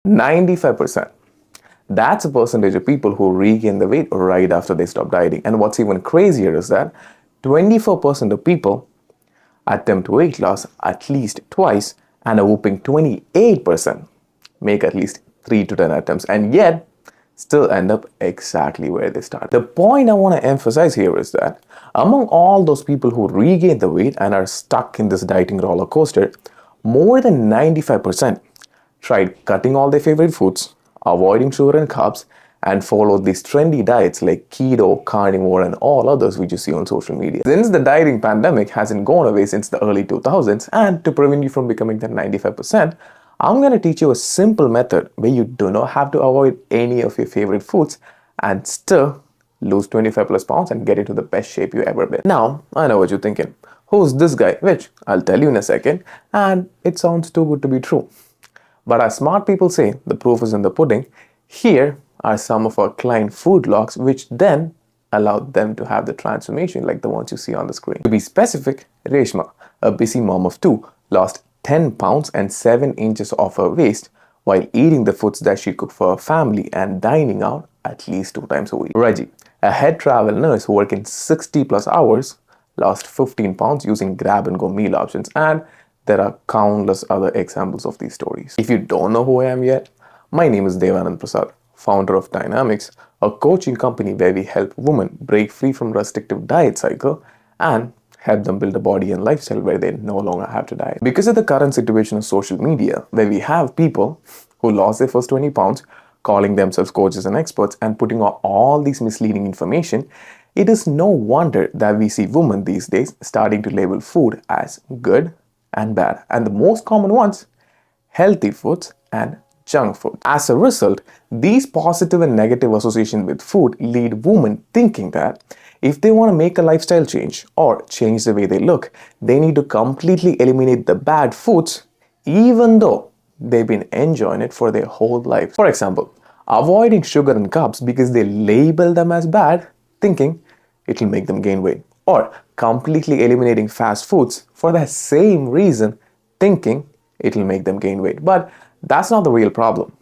95%. That's a percentage of people who regain the weight right after they stop dieting. And what's even crazier is that 24% of people attempt weight loss at least twice, and a whopping 28% make at least 3 to 10 attempts, and yet still end up exactly where they started. The point I want to emphasize here is that among all those people who regain the weight and are stuck in this dieting roller coaster, more than 95% tried cutting all their favorite foods, avoiding sugar and carbs, and followed these trendy diets like keto, carnivore, and all others which you see on social media. Since the dieting pandemic hasn't gone away since the early 2000s, and to prevent you from becoming that 95%, I'm going to teach you a simple method where you do not have to avoid any of your favorite foods and still lose 25 plus pounds and get into the best shape you ever been. Now, I know what you're thinking. Who's this guy? Which I'll tell you in a second, and it sounds too good to be true. But as smart people say, the proof is in the pudding. Here are some of our client food logs, which then allowed them to have the transformation like the ones you see on the screen. To be specific, Reshma, a busy mom of 2, lost 10 pounds and 7 inches off her waist while eating the foods that she cooked for her family and dining out at least 2 times a week. Reggie, a head travel nurse working 60 plus hours, lost 15 pounds using grab and go meal options, and there are countless other examples of these stories. If you don't know who I am yet, my name is Devanand Prasad, founder of Dynamics, a coaching company where we help women break free from restrictive diet cycle and help them build a body and lifestyle where they no longer have to diet. Because of the current situation of social media, where we have people who lost their first 20 pounds, calling themselves coaches and experts and putting out all these misleading information, it is no wonder that we see women these days starting to label food as good and bad, and the most common ones, healthy foods and junk food. As a result, these positive and negative associations with food lead women thinking that if they want to make a lifestyle change or change the way they look, they need to completely eliminate the bad foods, even though they've been enjoying it for their whole life. For example, avoiding sugar and carbs because they label them as bad, thinking it'll make them gain weight, or completely eliminating fast foods for the same reason, thinking it'll make them gain weight. But that's not the real problem.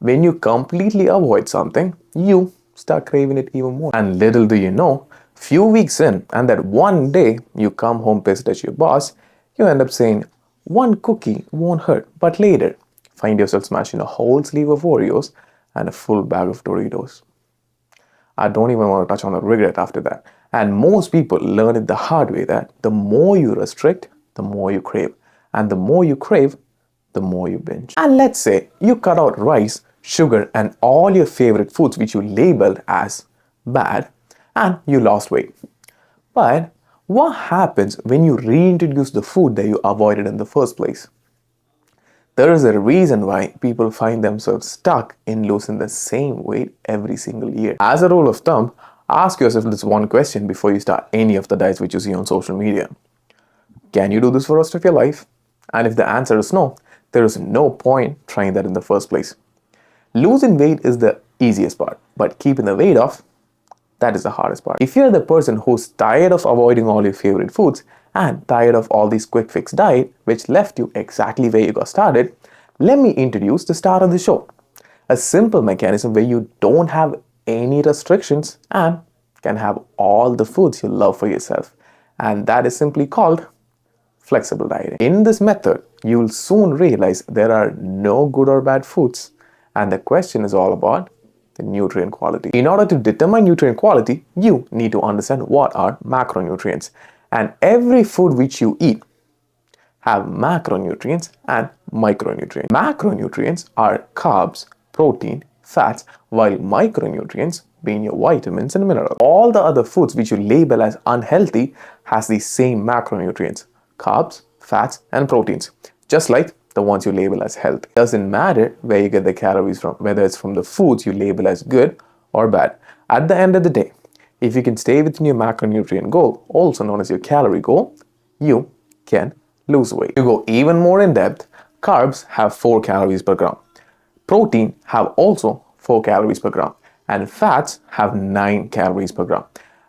When you completely avoid something, you start craving it even more. And little do you know, few weeks in, and that one day you come home pissed at your boss, you end up saying, one cookie won't hurt. But later, find yourself smashing a whole sleeve of Oreos and a full bag of Doritos. I don't even want to touch on the regret after that. And most people learn it the hard way that the more you restrict, the more you crave. And the more you crave, the more you binge. And let's say you cut out rice, sugar, and all your favorite foods which you labeled as bad, and you lost weight. But what happens when you reintroduce the food that you avoided in the first place? There is a reason why people find themselves stuck in losing the same weight every single year. As a rule of thumb, ask yourself this one question before you start any of the diets which you see on social media. Can you do this for the rest of your life? And if the answer is no, there is no point trying that in the first place. Losing weight is the easiest part, but keeping the weight off, that is the hardest part. If you're the person who's tired of avoiding all your favorite foods and tired of all these quick fix diet which left you exactly where you got started, let me introduce the start of the show. A simple mechanism where you don't have any restrictions and can have all the foods you love for yourself. And that is simply called flexible dieting. In this method, you will soon realize there are no good or bad foods, and the question is all about the nutrient quality. In order to determine nutrient quality, you need to understand what are macronutrients. And every food which you eat have macronutrients and micronutrients. Macronutrients are carbs, protein, fats, while micronutrients being your vitamins and minerals. All the other foods which you label as unhealthy has the same macronutrients: carbs, fats, and proteins, just like the ones you label as healthy. It doesn't matter where you get the calories from, whether it's from the foods you label as good or bad. At the end of the day, if you can stay within your macronutrient goal, also known as your calorie goal, you can lose weight. To go even more in depth, carbs have 4 calories per gram. Protein have also 4 calories per gram. And fats have 9 calories per gram.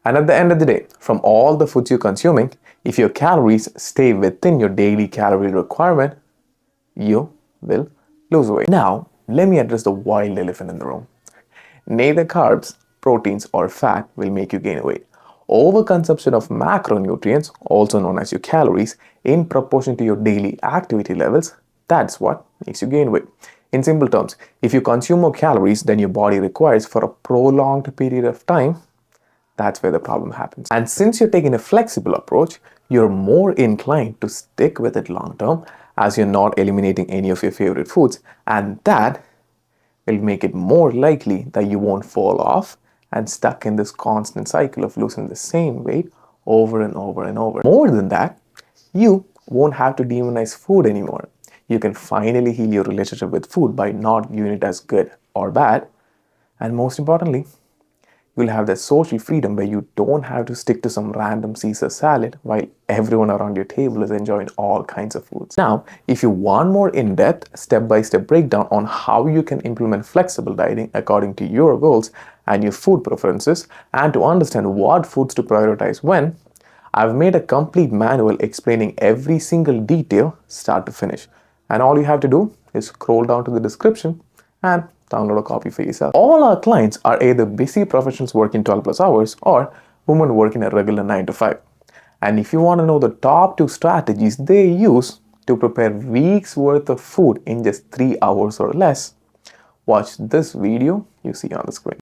And at the end of the day, from all the foods you're consuming, if your calories stay within your daily calorie requirement, you will lose weight. Now, let me address the wild elephant in the room. Neither carbs, proteins, or fat will make you gain weight. Overconsumption of macronutrients, also known as your calories, in proportion to your daily activity levels, that's what makes you gain weight. In simple terms, if you consume more calories than your body requires for a prolonged period of time, that's where the problem happens. And since you're taking a flexible approach, you're more inclined to stick with it long term as you're not eliminating any of your favorite foods, and that will make it more likely that you won't fall off and stuck in this constant cycle of losing the same weight over and over and over. More than that, you won't have to demonize food anymore. You can finally heal your relationship with food by not viewing it as good or bad. And most importantly, you'll have that social freedom where you don't have to stick to some random Caesar salad while everyone around your table is enjoying all kinds of foods. Now, if you want more in-depth, step-by-step breakdown on how you can implement flexible dieting according to your goals and your food preferences, and to understand what foods to prioritize when, I've made a complete manual explaining every single detail, start to finish. And all you have to do is scroll down to the description and download a copy for yourself. All our clients are either busy professionals working 12 plus hours or women working a regular 9 to 5. And if you want to know the top 2 strategies they use to prepare weeks worth of food in just 3 hours or less, watch this video you see on the screen.